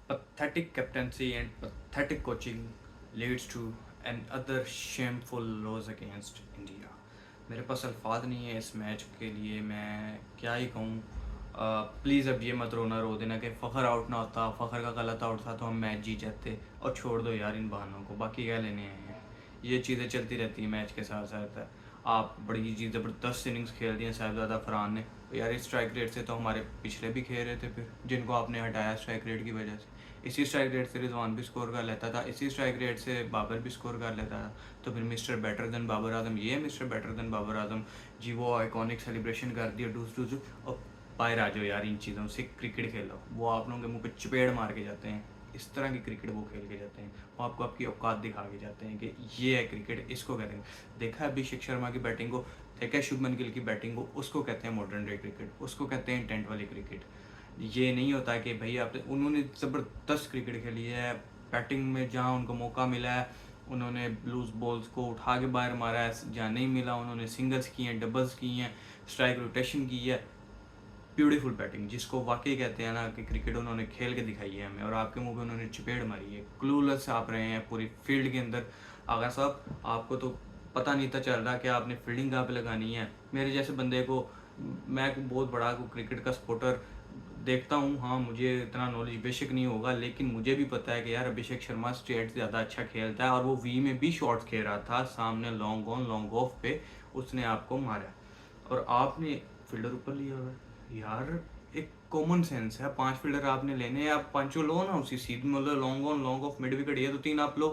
Pathetic captaincy and pathetic coaching leads to another shameful loss against India. मेरे पास अल्फाज नहीं है इस मैच के लिए, मैं क्या ही कहूँ। प्लीज़ अब ये मत रोना रो देना कि फ़खर आउट ना होता, फ़खर का गलत आउट था तो हम मैच जीत जाते। और छोड़ दो यार इन बहानों को, बाकी क्या लेने आए हैं। ये चीज़ें चलती रहती हैं मैच के साथ साथ। आप बड़ी जी ज़बरदस्त इनिंग्स खेल दी हैं साहिबजादा फरहान ने। यार इस स्ट्राइक रेट से तो हमारे पिछले भी खेल रहे थे फिर, जिनको आपने हटाया स्ट्राइक रेट की वजह से। इसी स्ट्राइक रेट से रिजवान भी स्कोर कर लेता था, इसी स्ट्राइक रेट से बाबर भी स्कोर कर लेता था। तो फिर mister better than Babar Azam, ये mister better than Babar Azam जी, वो आइकॉनिक सेलिब्रेशन कर दिया डूस डूस। और बाहर आ जाओ यार इन चीज़ों से, क्रिकेट खेलो। वो आप लोगों के मुंह पे चपेड़ मार के जाते हैं। इस तरह की क्रिकेट वो खेल के जाते हैं, वो आपको आपकी औकात दिखा के जाते हैं कि ये है क्रिकेट, इसको कहते हैं। देखा है अभिषेक शर्मा की बैटिंग को, देखा है शुभमन गिल की बैटिंग को, उसको कहते हैं मॉडर्न डे क्रिकेट, उसको कहते हैं इंटेंट वाली क्रिकेट। ये नहीं होता कि भाई आप, उन्होंने ज़बरदस्त क्रिकेट खेली है बैटिंग में, जहाँ उनको मौका मिला है उन्होंने लूज बॉल्स को उठा के बाहर मारा है, जहाँ नहीं मिला उन्होंने सिंगल्स किए हैं, डबल्स किए हैं, स्ट्राइक रोटेशन की है। ब्यूटीफुल बैटिंग जिसको वाकई कहते हैं ना कि क्रिकेट उन्होंने खेल के दिखाई है हमें, और आपके मुंह पे उन्होंने चपेड़ मारी है। क्लूलेस आप रहे हैं पूरी फील्ड के अंदर। आगा साहब आपको तो पता नहीं था चल रहा कि आपने फील्डिंग कहाँ पे लगानी है। मेरे जैसे बंदे को, मैं बहुत बड़ा क्रिकेट का सपोर्टर देखता हूँ, हाँ मुझे इतना नॉलेज बेशक नहीं होगा, लेकिन मुझे भी पता है कि यार अभिषेक शर्मा स्ट्रेट से ज़्यादा अच्छा खेलता है। और वो वी में भी शॉट्स खेल रहा था, सामने लॉन्ग ऑन लॉन्ग ऑफ पे उसने आपको मारा, और आपने फील्डर ऊपर लिया हुआ है। यार एक कॉमन सेंस है, 5 फील्डर आपने लेने हैं, आप पांचों लो ना उसी सीध में लो, long on long off mid wicket, ये तो 3 आप लो।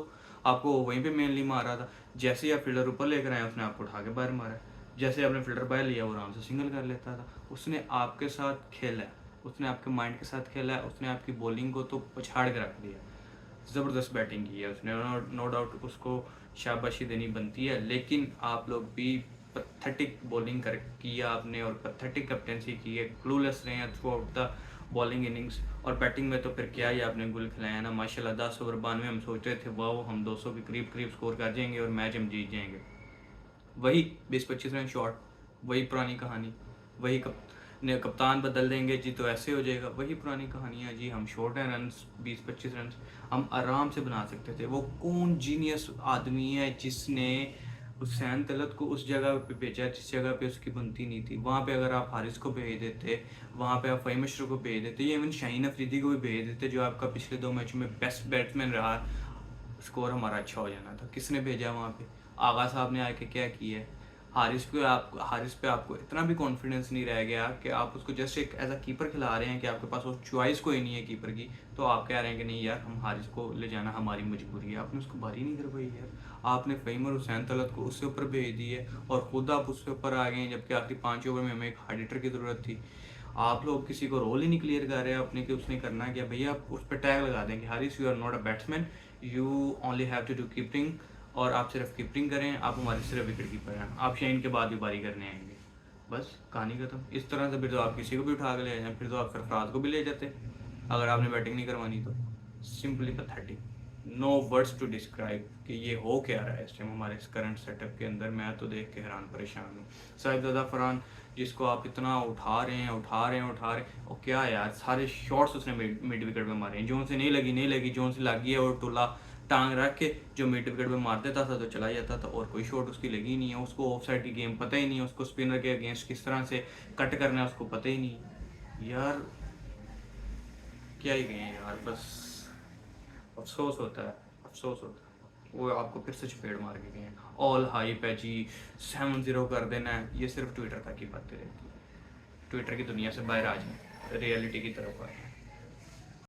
आपको वहीं पे मेनली मारा था। जैसे ही आप फील्डर ऊपर लेकर आए उसने आपको उठा के बाहर मारा। जैसे आपने फील्डर बाहर लिया वो आराम से सिंगल कर लेता था। उसने आपके साथ खेला है, उसने आपके माइंड के साथ खेला है, उसने आपकी बॉलिंग को तो पछाड़ के रख दिया। ज़बरदस्त बैटिंग की है उसने, नो डाउट उसको शाबाशी देनी बनती है। लेकिन आप लोग भी पथेटिक बॉलिंग कर की आपने, और पथेटिक कैप्टेंसी की है, क्लूलेस रहे हैं through out the bowling innings. और बैटिंग में तो फिर क्या ही आपने गुल खिलाया ना माशाल्लाह। 10 ओवर 92 हम सोच रहे थे वाह हम 200 के करीब करीब स्कोर कर जाएंगे और मैच हम जीत जाएंगे। वही 20-25 रन शॉर्ट, वही पुरानी कहानी। वही कप्तान बदल देंगे जी तो ऐसे हो जाएगा, वही पुरानी कहानी है जी। हम शॉर्ट हैं रन 20-25 रन हम आराम से बना सकते थे। वो कौन जीनियस आदमी है जिसने हुसैन तलत को उस जगह पे भेजा जिस जगह पे उसकी बनती नहीं थी। वहाँ पे अगर आप हारिस को भेज देते, वहाँ पे आप फ़हीम अशरफ को भेज देते, या इवन शाहीन अफरीदी को भी भेज देते जो आपका पिछले 2 मैचों में बेस्ट बैट्समैन रहा, स्कोर हमारा अच्छा हो जाना था। किसने भेजा वहाँ पे? आगा साहब ने आके क्या किया है? हारिस पे आपको इतना भी कॉन्फिडेंस नहीं रह गया कि आप उसको जस्ट एक एज अ कीपर खिला रहे हैं कि आपके पास वो चॉइस कोई नहीं है कीपर की, तो आप कह रहे हैं कि नहीं यार हम हारिस को ले जाना हमारी मजबूरी है। आपने उसको बारी नहीं करवाई यार, आपने फ़हीम और हुसैन तलत को उससे ऊपर भेज दी है और खुद आप उससे ऊपर आ गए हैं, जबकि आखिरी 5 ओवर में हमें एक हार्ड हिटर की ज़रूरत थी। आप लोग किसी को रोल ही नहीं क्लियर कर रहे हैं अपने कि उसने करना क्या। भैया आप उस पर टैग लगा दें कि Haris you are not a batsman, you only have to do keeping, और आप सिर्फ कीपिंग करें, आप हमारे सिर्फ विकेट कीपर हैं, आप शाइन के बाद भी बारी करने आएंगे। बस कहानी खत्म। इस तरह से फिर तो आप किसी को भी उठा के ले जाएं, फिर तो आप सरफराज को भी ले जाते अगर आपने बैटिंग नहीं करवानी तो। Simply pathetic, no words to describe कि ये हो क्या रहा है इस टाइम हमारे इस करंट सेटअप के अंदर। मैं तो देख के हैरान परेशान हूँ। साहिबजादा फरहान जिसको आप इतना उठा रहे हैं और क्या यार सारे शॉट्स उसने मिड विकेट पे मारे हैं। जोन से नहीं लगी, जोन से लगी है और टोला टांग रख के जो मिड विकेट पे मार देता था तो चला जाता था, और कोई शॉट उसकी लगी नहीं है। उसको ऑफ साइड की गेम पता ही नहीं है, उसको स्पिनर के अगेंस्ट किस तरह से कट करना है उसको पता ही नहीं। यार क्या ही कहें यार, बस अफसोस होता है, अफसोस होता है। वो आपको फिर से चपेड़ मार के गए हैं। ऑल हाइप है जी, 7-0 कर देना है, ये सिर्फ ट्विटर तक की बातें रहती है। ट्विटर की दुनिया से बाहर आ जाए, रियलिटी की तरफ आए।